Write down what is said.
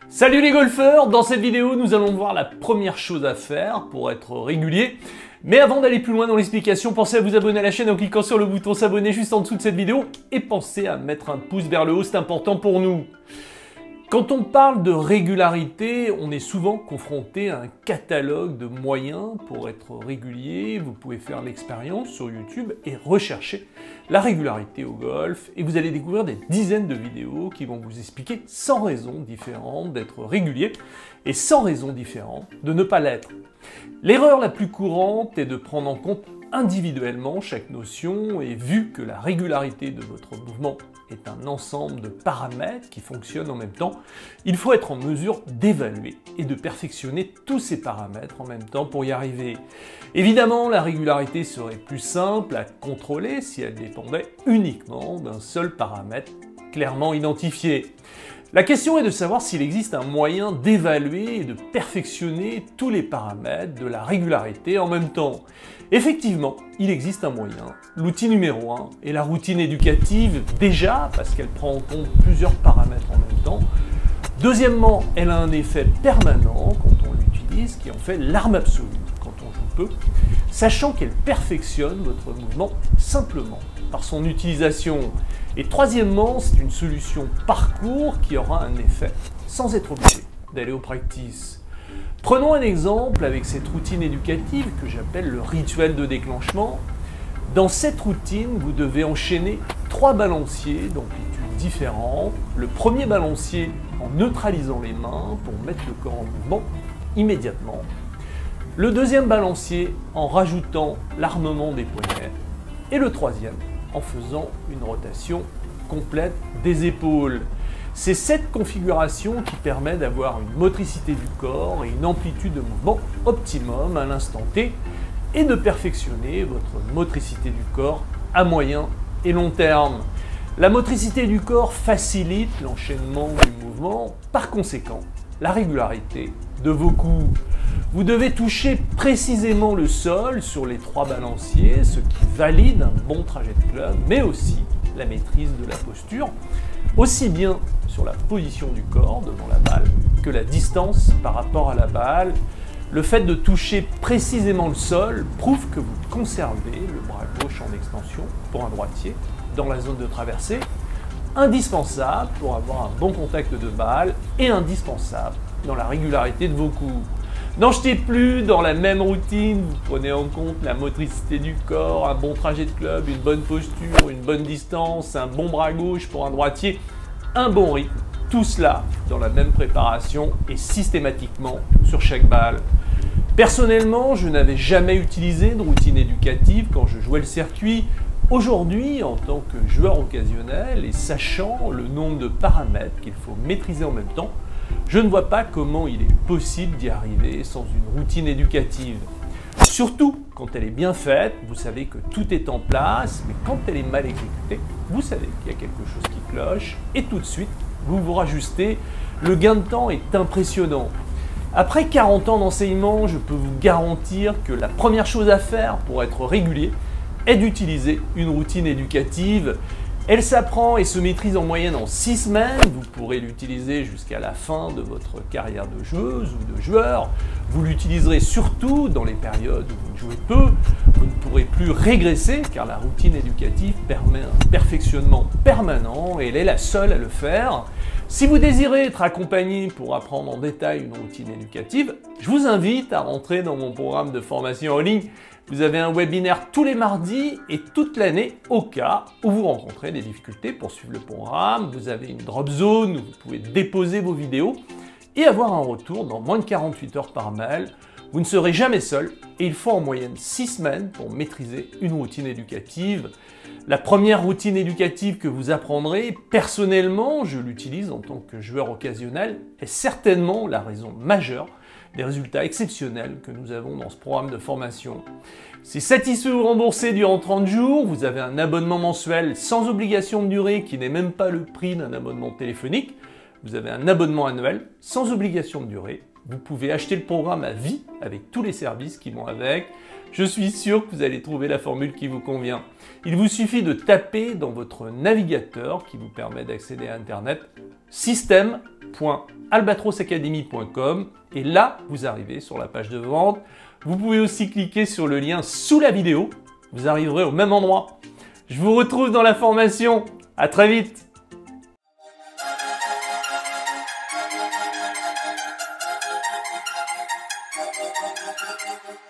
Salut les golfeurs! Dans cette vidéo, nous allons voir la première chose à faire pour être régulier. Mais avant d'aller plus loin dans l'explication, pensez à vous abonner à la chaîne en cliquant sur le bouton s'abonner juste en dessous de cette vidéo et pensez à mettre un pouce vers le haut, c'est important pour nous. Quand on parle de régularité, on est souvent confronté à un catalogue de moyens pour être régulier. Vous pouvez faire l'expérience sur YouTube et rechercher la régularité au golf et vous allez découvrir des dizaines de vidéos qui vont vous expliquer 100 raisons différentes d'être régulier et 100 raisons différentes de ne pas l'être. L'erreur la plus courante est de prendre en compte individuellement chaque notion et vu que la régularité de votre mouvement est un ensemble de paramètres qui fonctionnent en même temps, il faut être en mesure d'évaluer et de perfectionner tous ces paramètres en même temps pour y arriver. Évidemment, la régularité serait plus simple à contrôler si elle dépendait uniquement d'un seul paramètre clairement identifié. La question est de savoir s'il existe un moyen d'évaluer et de perfectionner tous les paramètres de la régularité en même temps. Effectivement, il existe un moyen. L'outil numéro 1 est la routine éducative, déjà parce qu'elle prend en compte plusieurs paramètres en même temps. Deuxièmement, elle a un effet permanent quand on l'utilise, qui en fait l'arme absolue quand on joue peu, sachant qu'elle perfectionne votre mouvement simplement par son utilisation. Et troisièmement, c'est une solution parcours qui aura un effet sans être obligé d'aller au practice. Prenons un exemple avec cette routine éducative que j'appelle le rituel de déclenchement. Dans cette routine, vous devez enchaîner 3 balanciers d'amplitude différentes. Le premier balancier en neutralisant les mains pour mettre le corps en mouvement immédiatement. Le deuxième balancier en rajoutant l'armement des poignets. Et le troisième en faisant une rotation complète des épaules. C'est cette configuration qui permet d'avoir une motricité du corps et une amplitude de mouvement optimum à l'instant T et de perfectionner votre motricité du corps à moyen et long terme. La motricité du corps facilite l'enchaînement du mouvement, par conséquent, la régularité de vos coups. Vous devez toucher précisément le sol sur les 3 balanciers, ce qui valide un bon trajet de club, mais aussi la maîtrise de la posture, aussi bien sur la position du corps devant la balle que la distance par rapport à la balle. Le fait de toucher précisément le sol prouve que vous conservez le bras gauche en extension pour un droitier dans la zone de traversée, indispensable pour avoir un bon contact de balle et indispensable dans la régularité de vos coups. N'en jetez plus, dans la même routine, vous prenez en compte la motricité du corps, un bon trajet de club, une bonne posture, une bonne distance, un bon bras gauche pour un droitier, un bon rythme, tout cela dans la même préparation et systématiquement sur chaque balle. Personnellement, je n'avais jamais utilisé de routine éducative quand je jouais le circuit. Aujourd'hui, en tant que joueur occasionnel et sachant le nombre de paramètres qu'il faut maîtriser en même temps, je ne vois pas comment il est possible d'y arriver sans une routine éducative. Surtout quand elle est bien faite, vous savez que tout est en place, mais quand elle est mal exécutée, vous savez qu'il y a quelque chose qui cloche et tout de suite, vous vous rajustez. Le gain de temps est impressionnant. Après 40 ans d'enseignement, je peux vous garantir que la première chose à faire pour être régulier est d'utiliser une routine éducative. Elle s'apprend et se maîtrise en moyenne en 6 semaines. Vous pourrez l'utiliser jusqu'à la fin de votre carrière de joueuse ou de joueur. Vous l'utiliserez surtout dans les périodes où vous jouez peu. Vous ne pourrez plus régresser car la routine éducative permet un perfectionnement permanent et elle est la seule à le faire. Si vous désirez être accompagné pour apprendre en détail une routine éducative, je vous invite à rentrer dans mon programme de formation en ligne. Vous avez un webinaire tous les mardis et toute l'année au cas où vous rencontrez des difficultés pour suivre le programme. Vous avez une drop zone où vous pouvez déposer vos vidéos et avoir un retour dans moins de 48 heures par mail. Vous ne serez jamais seul et il faut en moyenne 6 semaines pour maîtriser une routine éducative. La première routine éducative que vous apprendrez, personnellement, je l'utilise en tant que joueur occasionnel, est certainement la raison majeure des résultats exceptionnels que nous avons dans ce programme de formation. Si satisfait ou remboursé durant 30 jours, vous avez un abonnement mensuel sans obligation de durée qui n'est même pas le prix d'un abonnement téléphonique. Vous avez un abonnement annuel sans obligation de durée. Vous pouvez acheter le programme à vie avec tous les services qui vont avec. Je suis sûr que vous allez trouver la formule qui vous convient. Il vous suffit de taper dans votre navigateur qui vous permet d'accéder à Internet system.albatrosacademy.com et là, vous arrivez sur la page de vente. Vous pouvez aussi cliquer sur le lien sous la vidéo. Vous arriverez au même endroit. Je vous retrouve dans la formation. À très vite! Thank you.